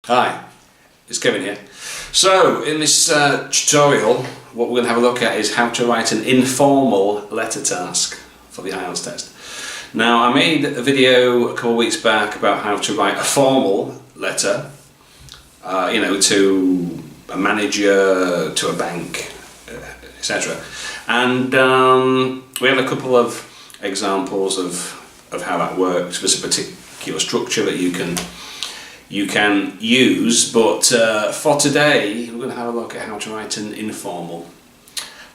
Hi, it's Kevin here. So in this tutorial, what we're going to have a look at is how to write an informal letter task for the IELTS test. Now, I made a video a couple of weeks back about how to write a formal letter, to a manager, to a bank, etc. And we have a couple of examples of how that works. There's a particular structure that you can use, but for today we're going to have a look at how to write an informal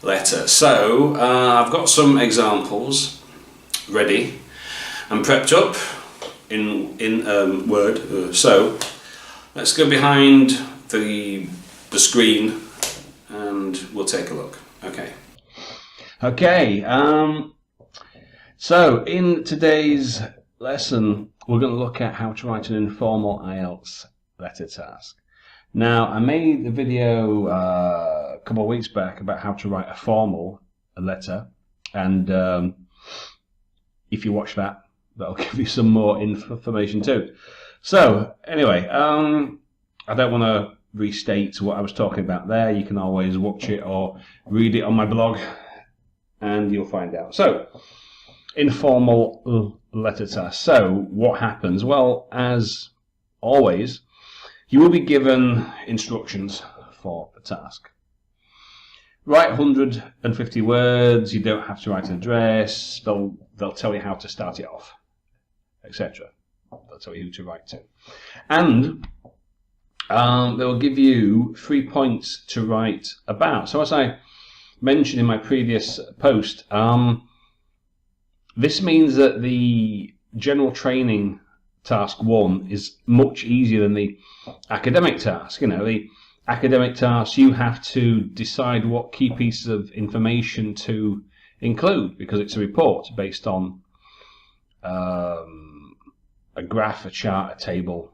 letter. So I've got some examples ready and prepped up in Word. So let's go behind the screen and we'll take a look. Okay. So in today's lesson, we're going to look at how to write an informal IELTS letter task. Now, I made a video a couple of weeks back about how to write a formal letter, and if you watch that, that'll give you some more information too. So, anyway, I don't want to restate what I was talking about there. You can always watch it or read it on my blog, and you'll find out. So, informal letter task. So what happens? Well, as always, you will be given instructions for the task. Write 150 words. You don't have to write an address. They'll tell you how to start it off, etc. They'll tell you who to write to, and they'll give you 3 points to write about. So as I mentioned in my previous post, this means that the general training task 1 is much easier than the academic task. The academic task, you have to decide what key pieces of information to include, because it's a report based on a graph, a chart, a table,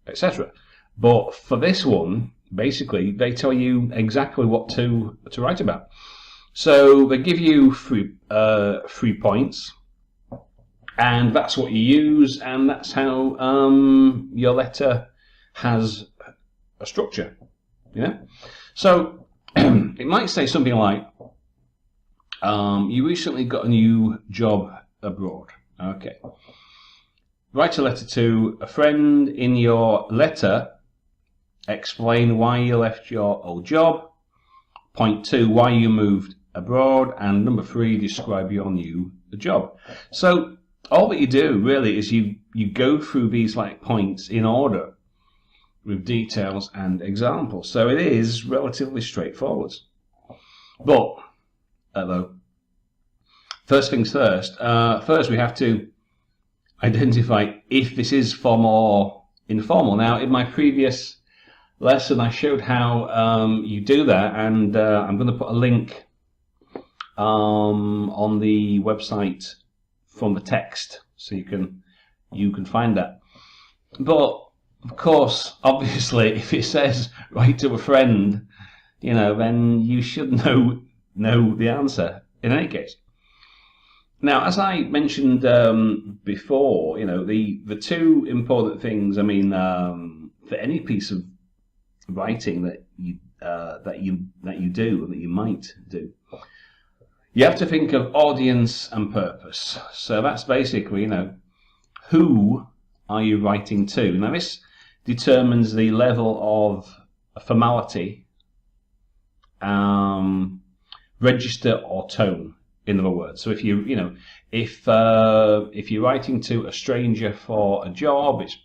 etc. But for this one, basically, they tell you exactly what to write about. So they give you 3 points, and that's what you use, and that's how your letter has a structure. So it might say something like, you recently got a new job abroad. Okay. Write a letter to a friend. In your letter, explain why you left your old job. Point 2, why you moved abroad, and number 3, describe your new job. So all that you do really is you go through these points in order with details and examples. So it is relatively straightforward. But though, first things first. First we have to identify if this is formal or informal. Now, in my previous lesson, I showed how you do that, and I'm going to put a link on the website from the text, so you can find that. But of course, obviously, if it says write to a friend, then you should know the answer in any case. Now, as I mentioned before, the 2 important things. For any piece of writing that you do, and that you might do, you have to think of audience and purpose. So that's basically, who are you writing to? Now, this determines the level of formality, register, or tone. In other words, so if if you're writing to a stranger for a job, it's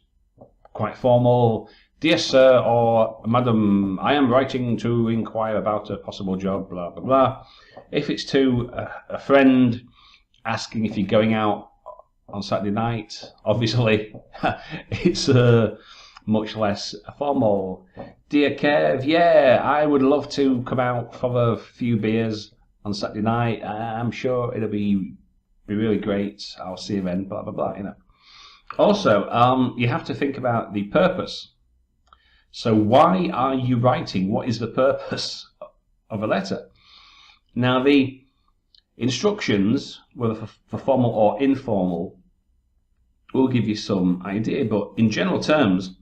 quite formal. Dear sir or madam, I am writing to inquire about a possible job, blah blah blah. If it's to a friend asking if you're going out on Saturday night, obviously it's much less formal. Dear Kev, yeah, I would love to come out for a few beers on Saturday night. I'm sure it'll be really great. I'll see you then, blah blah blah. Also, you have to think about the purpose. So why are you writing? What is the purpose of a letter? Now, the instructions, whether for formal or informal, will give you some idea, but in general terms,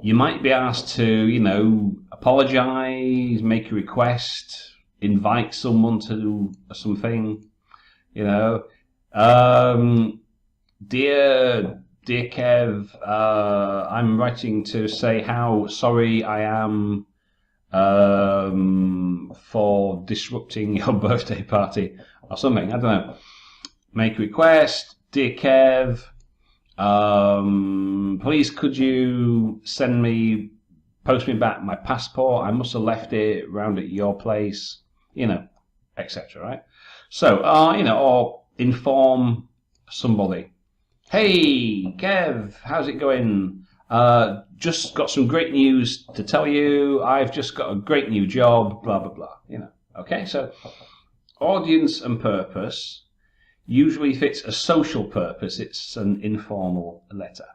You might be asked to, you know, apologise, make a request, invite someone to something, you know. Dear Kev, I'm writing to say how sorry I am for disrupting your birthday party or something. I don't know. Make a request, dear Kev. Please could you post me back my passport? I must have left it round at your place, you know, etc. Right? So, you know, or inform somebody. Hey, Kev, how's it going? Just got some great news to tell you. I've just got a great new job, blah, blah, blah, you know. Okay, so audience and purpose. Usually if it's a social purpose, it's an informal letter.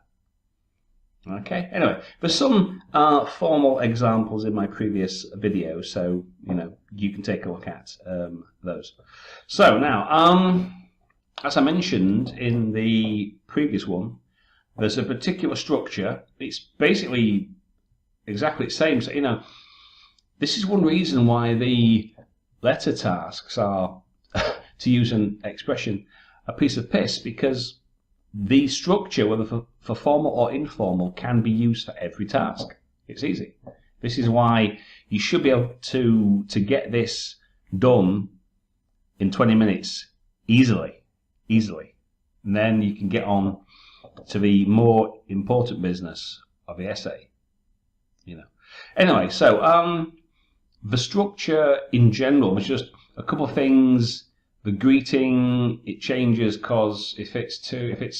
Okay, anyway, there's some formal examples in my previous video, so, you know, you can take a look at those. So now, as I mentioned in the previous one, there's a particular structure. It's basically exactly the same. So, you know, this is one reason why the letter tasks are, to use an expression, a piece of piss, because the structure, whether for formal or informal, can be used for every task. It's easy. This is why you should be able to get this done in 20 minutes easily. And then you can get on to the more important business of the essay, you know. Anyway, so the structure in general was just a couple of things. The greeting, it changes because if it's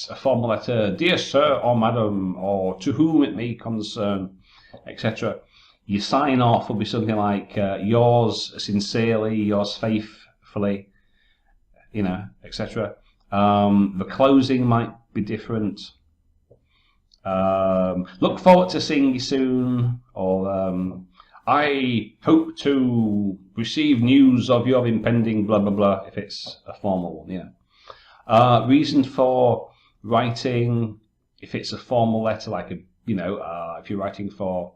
a formal letter, dear sir or madam, or to whom it may concern, etc. Your sign off will be something like yours sincerely, yours faithfully, you know, etc. The closing might be different. Look forward to seeing you soon, or I hope to receive news of your impending blah blah blah, if it's a formal one, you know. Reason for writing, if it's a formal letter, like if you're writing for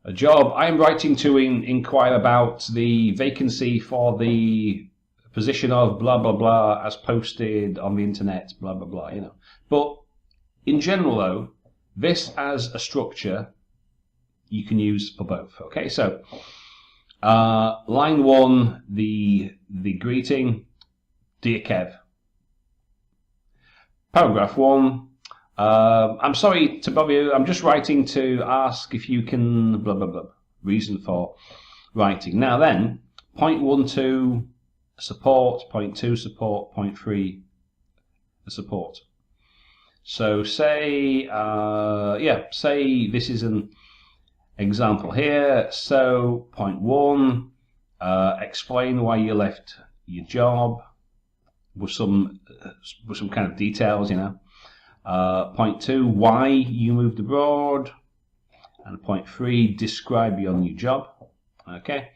a job, I'm writing to inquire about the vacancy for the position of blah blah blah as posted on the internet, blah blah blah, you know. But in general though, this as a structure you can use for both. Okay, so line one, the greeting, dear Kev. Paragraph one, I'm sorry to bother you, I'm just writing to ask if you can blah blah blah. Reason for writing. Now then, point 1, 2, support, point 2, support, point 3, support. So say say this is an example here. So point 1, explain why you left your job with some kind of details, you know. Point 2, why you moved abroad, and point 3, describe your new job. Okay,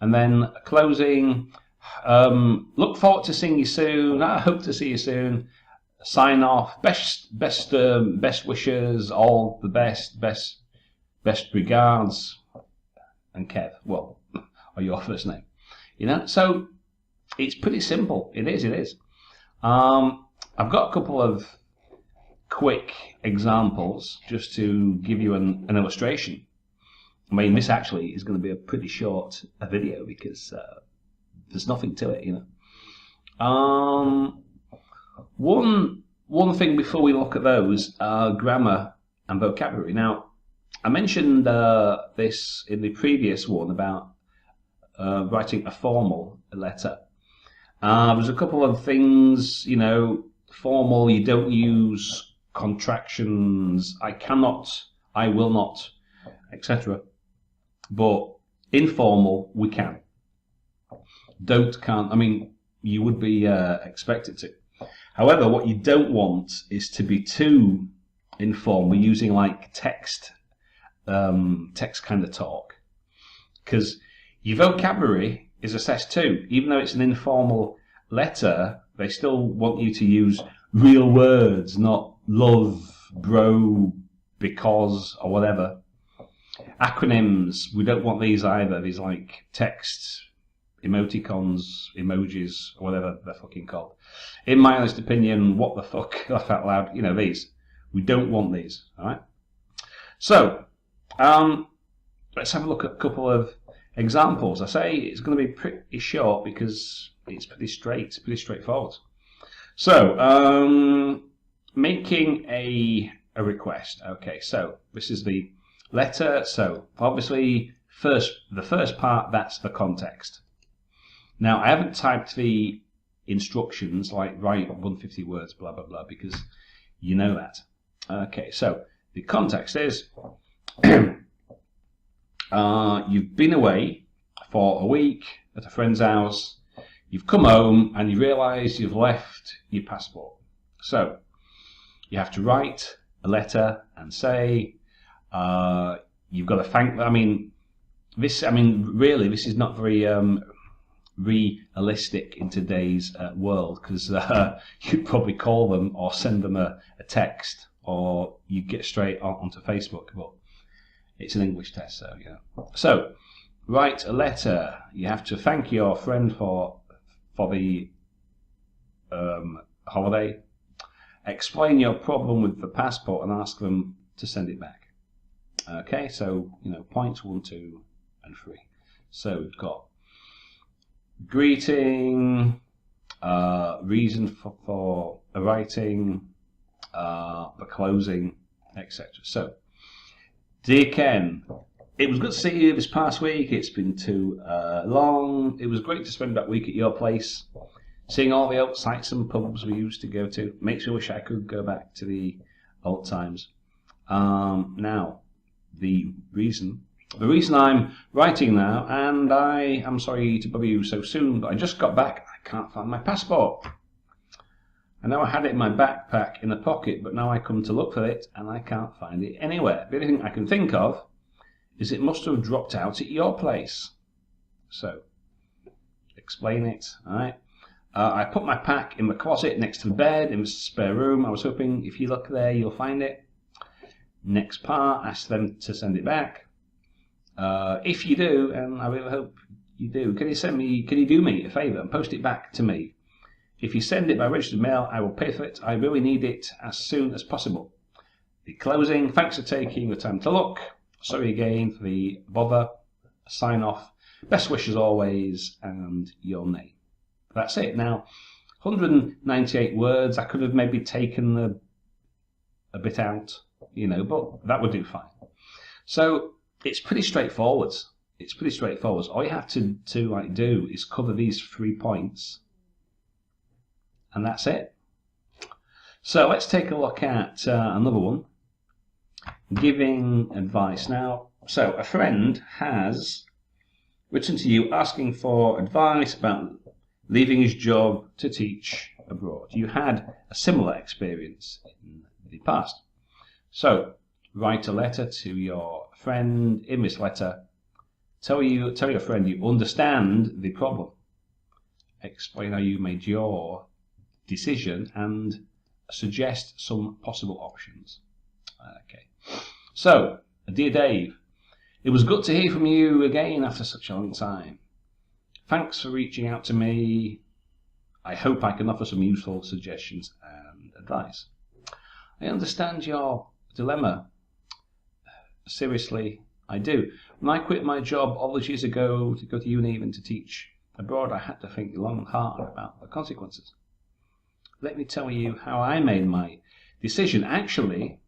and then closing. Look forward to seeing you soon. I hope to see you soon. Sign off. Best wishes. All the best regards. And Kev. Well, or your first name. You know. So it's pretty simple. It is. I've got a couple of quick examples just to give you an illustration. I mean, this actually is going to be a pretty short video because there's nothing to it, you know. One thing before we look at those, grammar and vocabulary. Now, I mentioned this in the previous one about writing a formal letter. There's a couple of things, you know. Formal, you don't use contractions, I cannot, I will not, etc. But informal, we can. Don't, can't, I mean, you would be expected to. However, what you don't want is to be too informal, using like text kind of talk. Because your vocabulary is assessed too. Even though it's an informal letter, they still want you to use real words, not love, bro, because, or whatever. Acronyms, we don't want these either. These like texts, emoticons, emojis, or whatever they're fucking called. In my honest opinion, what the fuck, laugh out loud, you know, these. We don't want these, alright? So, let's have a look at a couple of examples. I say it's going to be pretty short because it's pretty straightforward. So, making a request. Okay, so this is the letter. So obviously, the first part, that's the context. Now, I haven't typed the instructions like write 150 words, blah blah blah, because you know that. Okay, so the context is you've been away for a week at a friend's house. You've come home and you realise you've left your passport. So you have to write a letter and say you've got to thank. Really, this is not very realistic in today's world, because you'd probably call them or send them a text, or you get straight onto Facebook. But it's an English test, so you know. So write a letter. You have to thank your friend for the holiday. Explain your problem with the passport and ask them to send it back. Okay, so you know, points 1, 2, and 3. So we've got greeting, reason for writing, the closing, etc. So, dear Ken, it was good to see you this past week. It's been too long. It was great to spend that week at your place, seeing all the old sites and pubs we used to go to. Makes me wish I could go back to the old times. Now, the reason I'm writing now, and I am sorry to bother you so soon, but I just got back. I can't find my passport. I know I had it in my backpack in the pocket, but now I come to look for it, and I can't find it anywhere. The only thing I can think of is it must have dropped out at your place. So, explain it, alright? I put my pack in the closet next to the bed in the spare room. I was hoping if you look there, you'll find it. Next part, ask them to send it back. If you do, and I really hope you do, can you do me a favour and post it back to me? If you send it by registered mail, I will pay for it. I really need it as soon as possible. The closing, thanks for taking the time to look. Sorry again for the bother. Sign off. Best wishes always, and your name. That's it. Now, 198 words. I could have maybe taken a bit out, you know, but that would do fine. So it's pretty straightforward. All you have to do is cover these 3 points, and that's it. So let's take a look at another one. Giving advice. Now, so a friend has written to you asking for advice about leaving his job to teach abroad. You had a similar experience in the past. So, write a letter to your friend. In this letter, tell your friend you understand the problem. Explain how you made your decision and suggest some possible options. Okay. So, dear Dave, it was good to hear from you again after such a long time. Thanks for reaching out to me. I hope I can offer some useful suggestions and advice. I understand your dilemma. Seriously, I do. When I quit my job all those years ago to go to uni and to teach abroad, I had to think long and hard about the consequences. Let me tell you how I made my decision. Actually,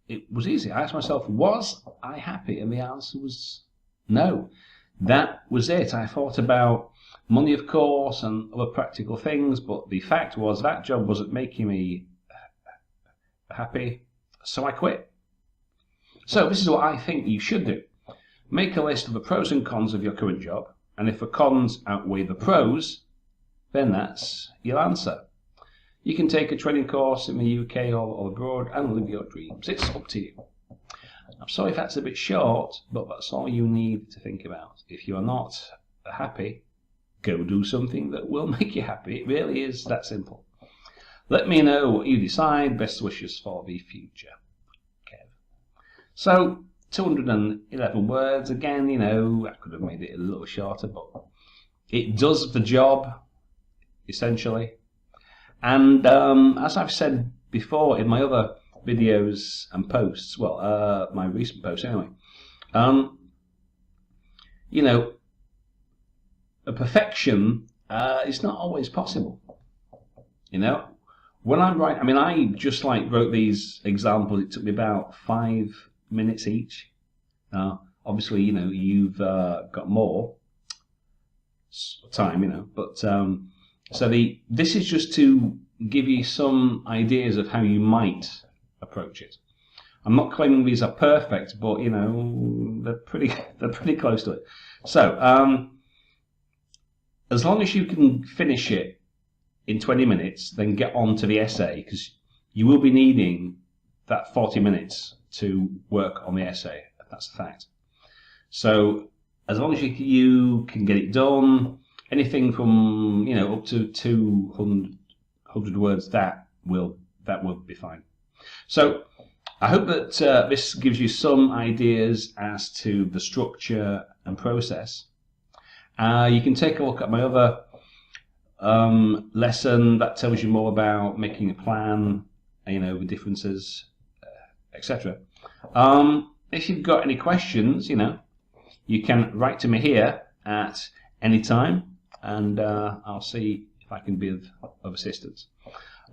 it was easy. I asked myself, was I happy? And the answer was no. That was it. I thought about money, of course, and other practical things, but the fact was that job wasn't making me happy, so I quit. So this is what I think you should do. Make a list of the pros and cons of your current job, and if the cons outweigh the pros, then that's your answer. You can take a training course in the UK or abroad and live your dreams. It's up to you. I'm sorry if that's a bit short, but that's all you need to think about. If you are not happy, go do something that will make you happy. It really is that simple. Let me know what you decide. Best wishes for the future. Kev. So 211 words, again, you know, I could have made it a little shorter, but it does the job, essentially. And as I've said before in my other videos and posts, well, my recent posts anyway, you know, a perfection is not always possible. You know, when I write, I mean, I just like wrote these examples. It took me about 5 minutes each. Obviously, you know, you've got more time, you know, but so this is just to give you some ideas of how you might approach it. I'm not claiming these are perfect, but you know, they're pretty close to it. So as long as you can finish it in 20 minutes, then get on to the essay, because you will be needing that 40 minutes to work on the essay. That's a fact. So as long as you can get it done, anything from, you know, up to 200 words, that will be fine. So I hope that this gives you some ideas as to the structure and process. You can take a look at my other lesson that tells you more about making a plan, you know, the differences, etc. If you've got any questions, you know, you can write to me here at any time, and I'll see if I can be of assistance.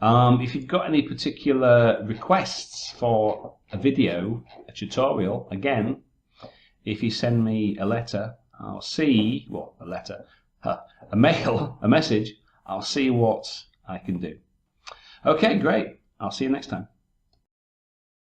If you've got any particular requests for a video, a tutorial, again, if you send me a letter, I'll see, well, a mail, a message, I'll see what I can do. Okay, great. I'll see you next time.